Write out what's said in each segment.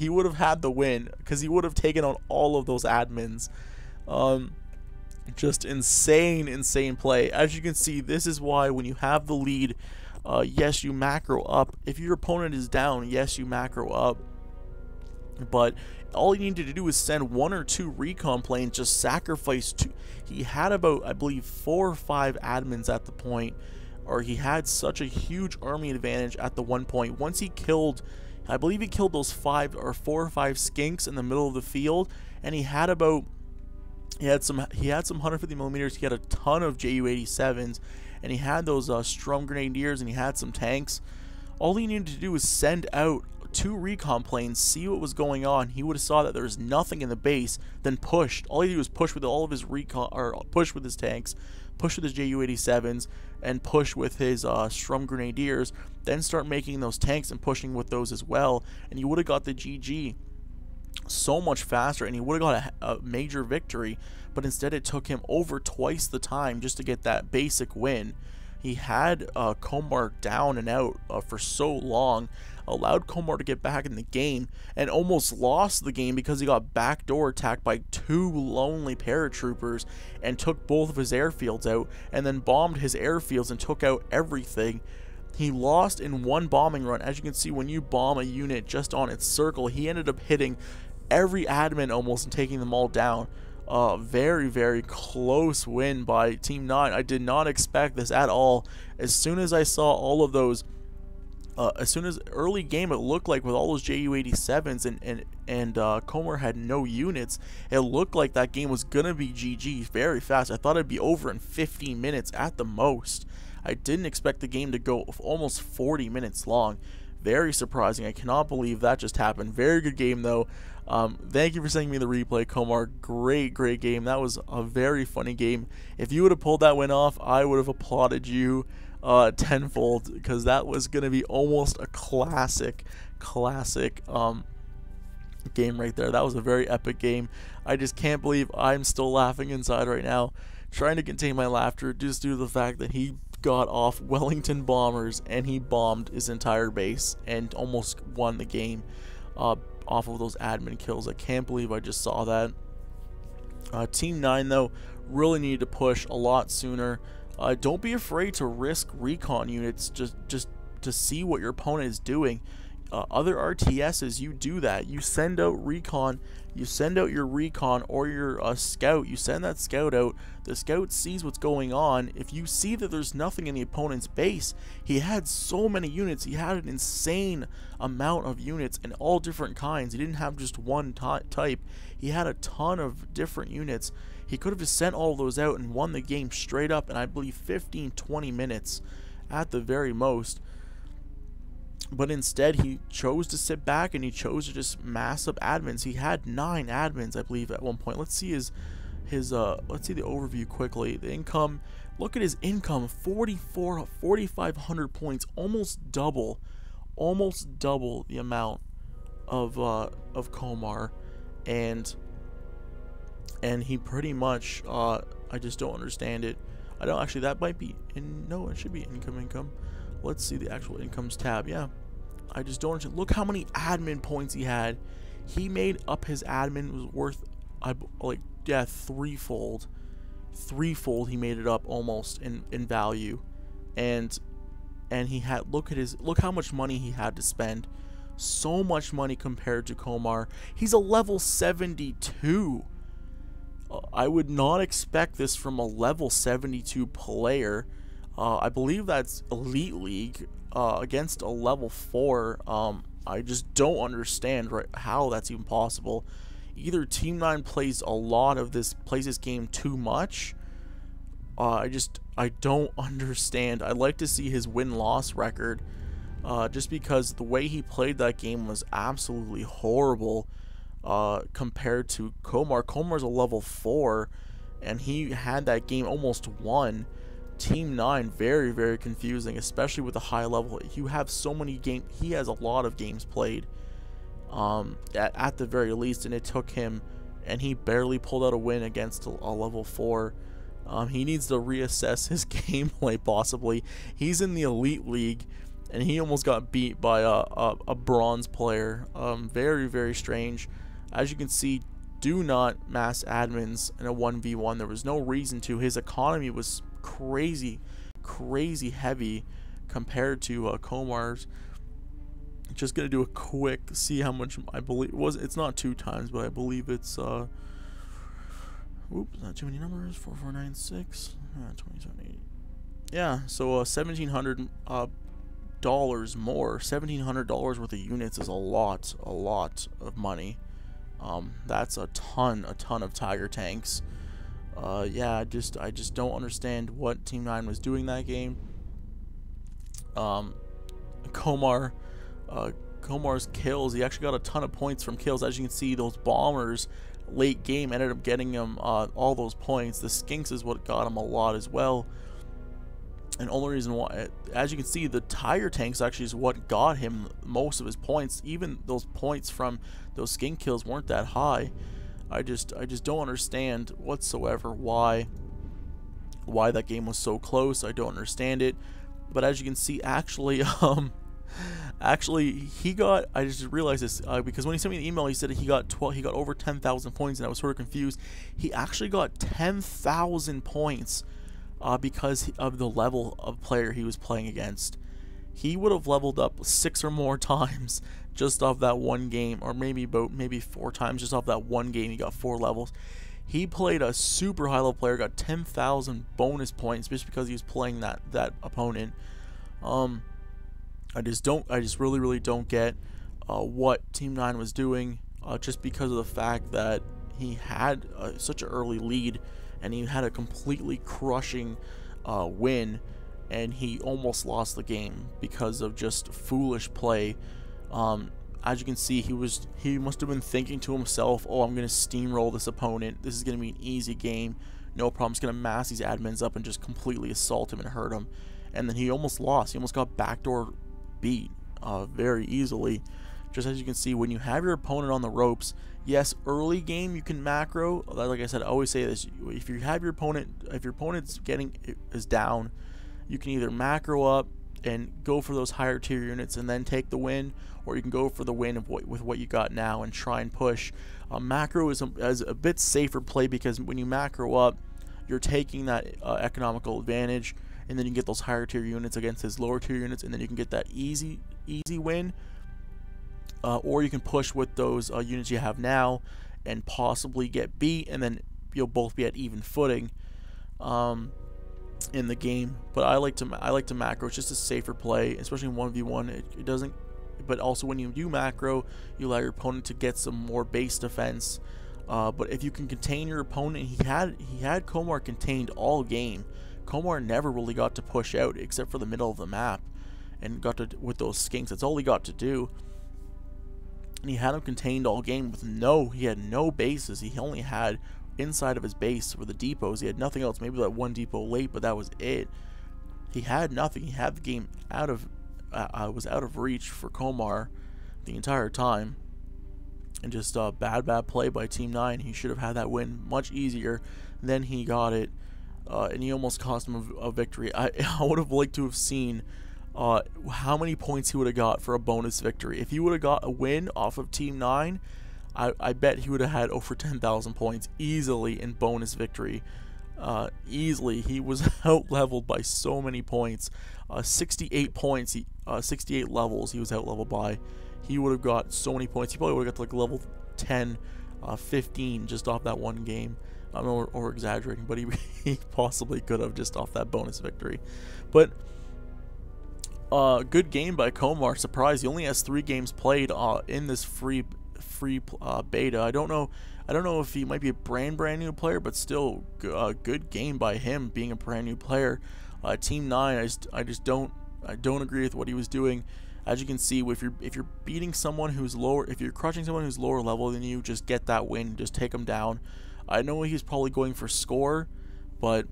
he would have had the win because he would have taken on all of those admins. Just insane play. As you can see, this is why when you have the lead, yes, you macro up. If your opponent is down, yes, you macro up. But all he needed to do was send 1 or 2 recon planes, just sacrifice 2. He had about, I believe, 4 or 5 admins at the point, or he had such a huge army advantage at the one point. Once he killed, I believe he killed those 4 or 5 skinks in the middle of the field, and he had about, he had some 150 millimeters. He had a ton of Ju-87s, and he had those Strum Grenadiers, and he had some tanks. All he needed to do was send out 2 recon planes, see what was going on. He would have saw that there was nothing in the base, then pushed. All he did was push with all of his recon, or push with his tanks, push with his Ju-87s, and push with his Strum Grenadiers, then start making those tanks and pushing with those as well, and he would have got the GG so much faster, and he would have got a major victory. But instead it took him over twice the time just to get that basic win. He had Komar down and out for so long, allowed Komar to get back in the game, and almost lost the game because he got backdoor attacked by 2 lonely paratroopers and took both of his airfields out, and then bombed his airfields and took out everything. He lost in 1 bombing run. As you can see, when you bomb a unit just on its circle, he ended up hitting every admin almost and taking them all down. Very close win by Team 9. I did not expect this at all. As soon as I saw all of those, as soon as early game, it looked like with all those Ju-87s and Komar had no units, it looked like that game was gonna be GG very fast. I thought it'd be over in 15 minutes at the most. I didn't expect the game to go almost 40 minutes long. Very surprising. I cannot believe that just happened. Very good game though. Thank you for sending me the replay, Komar. Great game. That was a very funny game. If you would have pulled that win off, I would have applauded you tenfold, because that was going to be almost a classic game right there. That was a very epic game. I just can't believe I'm still laughing inside right now, trying to contain my laughter just due to the fact that he got off Wellington bombers and he bombed his entire base and almost won the game off of those admin kills. I can't believe I just saw that. Team 9 though really needed to push a lot sooner. Don't be afraid to risk recon units just to see what your opponent is doing. Other RTSs, you do that. You send out recon, you send out your recon or your scout, you send that scout out, the scout sees what's going on. If you see that there's nothing in the opponent's base, he had so many units, he had an insane amount of units in all different kinds. He didn't have just one type, he had a ton of different units. He could have just sent all of those out and won the game straight up in, I believe, 15-20 minutes at the very most. But instead, he chose to sit back and he chose to just mass up admins. He had 9 admins, I believe, at one point. Let's see let's see the overview quickly. The income, look at his income, 4,500 points, almost double the amount of Komar, and he pretty much, I just don't understand it. I don't actually, that might be no, it should be income. Let's see the actual incomes tab. Yeah, I just don't understand. Look how many admin points he had. He made up his admin was worth, yeah, threefold. He made it up almost in value, and he had, look how much money he had to spend. So much money compared to Komar. He's a level 72. I would not expect this from a level 72 player. I believe that's Elite League against a level 4. I just don't understand how that's even possible. Either Team 9 plays this game too much. I don't understand. I'd like to see his win-loss record, just because the way he played that game was absolutely horrible compared to Komar. Komar's a level 4, and he had that game almost won. Team 9, very confusing, especially with the high level. You have so many games. He has a lot of games played, at the very least, and it took him, and he barely pulled out a win against a level 4. He needs to reassess his gameplay possibly. He's in the Elite League, and he almost got beat by a bronze player. Very, very strange. As you can see, do not mass admins in a 1v1. There was no reason to. His economy was crazy heavy compared to Komar's. Just gonna do a quick, see how much. I believe it's not 2 times, but I believe it's oops, not too many numbers. 4496 2780. Yeah, so $1,700 dollars more. $1,700 worth of units is a lot of money. That's a ton of Tiger tanks. Yeah, I just don't understand what Team 9 was doing that game. Komar's kills, he actually got a ton of points from kills. As you can see, those bombers late game ended up getting him all those points. The skinks is what got him a lot as well. And only reason why, as you can see, the Tiger tanks actually is what got him most of his points. Even those points from those skink kills weren't that high. I just don't understand whatsoever why that game was so close. I don't understand it. But as you can see, actually he got, I just realized this because when he sent me the email, he said he got over 10,000 points, and I was sort of confused. He actually got 10,000 points because of the level of player he was playing against. He would have leveled up 6 or more times just off that one game, or maybe 4 times just off that one game. He got 4 levels. He played a super high level player, got 10,000 bonus points just because he was playing that opponent. I just really don't get what Team 9 was doing, just because of the fact that he had such an early lead, and he had a completely crushing win, and he almost lost the game because of just foolish play. As you can see, he must have been thinking to himself, oh, I'm going to steamroll this opponent. This is going to be an easy game. No problem. Just going to mass these admins up and just completely assault him and hurt him. And then he almost lost. He almost got backdoor beat very easily. Just as you can see, when you have your opponent on the ropes, yes, early game you can macro. Like I said, I always say this: if your opponent's is down, you can either macro up and go for those higher tier units and then take the win, or you can go for the win with what you got now and try and push. Macro is a bit safer play, because when you macro up, you're taking that economical advantage, and then you can get those higher tier units against his lower tier units, and then you can get that easy win. Or you can push with those units you have now and possibly get beat, and then you'll both be at even footing in the game. But I like to macro. It's just a safer play, especially in 1v1. It doesn't. But also when you do macro, you allow your opponent to get some more base defense. But if you can contain your opponent, he had Komar contained all game. Komar never really got to push out except for the middle of the map, and got to with those skinks. That's all he got to do. And he had him contained all game with he had no bases. He only had inside of his base for the depots. He had nothing else. Maybe that one depot late, but that was it. He had nothing. He had the game was out of reach for Komar the entire time. And just bad play by Team 9. He should have had that win much easier. Then he got it, and he almost cost him a victory. I would have liked to have seen how many points he would have got for a bonus victory. If he would have got a win off of Team 9, I bet he would have had over 10,000 points easily in bonus victory. Easily. He was out leveled by so many points. 68 points, 68 levels he was out leveled by. He would have got so many points. He probably would have got to like level 10, 15 just off that one game. I'm over exaggerating, but he possibly could have just off that bonus victory. But good game by Komar. Surprise, he only has 3 games played in this free beta. I don't know if he might be a brand new player, but still good game by him being a brand new player. Team 9, I don't agree with what he was doing. As you can see, if you're beating someone who's lower, if you're crushing someone who's lower level than you, just get that win, just take him down. I know he's probably going for score, but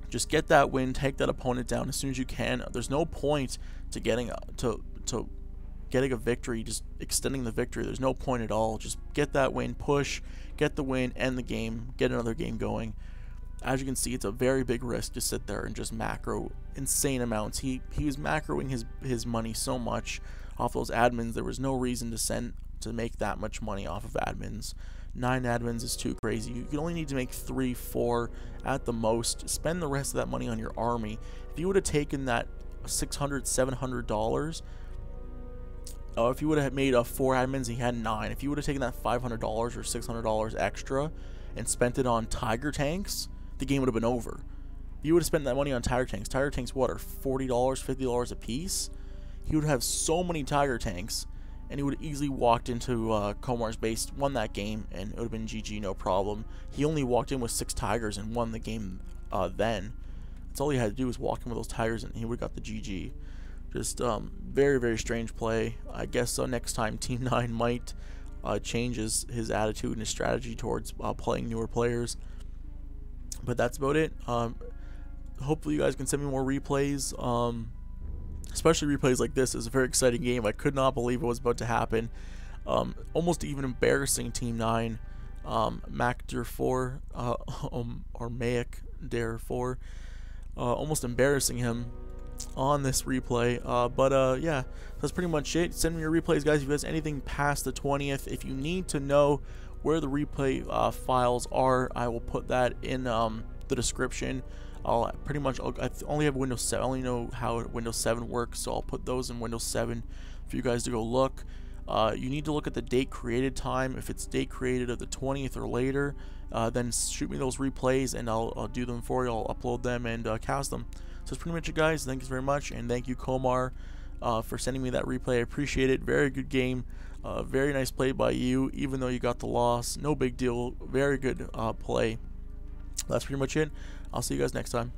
just get that win, take that opponent down as soon as you can. There's no point to getting a victory, just extending the victory. There's no point at all. Just get that win, push, get the win, end the game, get another game going. As you can see, it's a very big risk to sit there and just macro insane amounts. He was macroing his money so much off those admins. There was no reason to make that much money off of admins. 9 admins is too crazy. You only need to make 3, 4 at the most. Spend the rest of that money on your army. If you would have taken that $600, $700, if you would have made 4 admins, he had 9. If you would have taken that $500 or $600 extra and spent it on tiger tanks, the game would have been over. If you would have spent that money on tiger tanks, what are $40, $50 a piece? He would have so many tiger tanks, and he would have easily walked into Komar's base, won that game, and it would have been GG, no problem. He only walked in with 6 tigers and won the game then. That's all he had to do was walk in with those tigers, and he would have got the GG. Just very, very strange play. I guess next time Team 9 might change his attitude and his strategy towards playing newer players. But that's about it. Hopefully you guys can send me more replays. Especially replays like this. It's a very exciting game. I could not believe it was about to happen. Almost even embarrassing Team 9. Mac Dare 4 or Mayak Dare 4. Almost embarrassing him on this replay. But yeah, that's pretty much it. Send me your replays, guys. If you guys anything past the 20th, if you need to know where the replay files are, I will put that in the description. I only have Windows 7. I only know how Windows 7 works, so I'll put those in Windows 7 for you guys to go look. You need to look at the date created time. If it's date created of the 20th or later, then shoot me those replays and I'll do them for you. I'll upload them and cast them. So that's pretty much it, guys. Thank you very much, and thank you, Komar, for sending me that replay. I appreciate it. Very good game. Very nice play by you, even though you got the loss. No big deal. Very good play. That's pretty much it. I'll see you guys next time.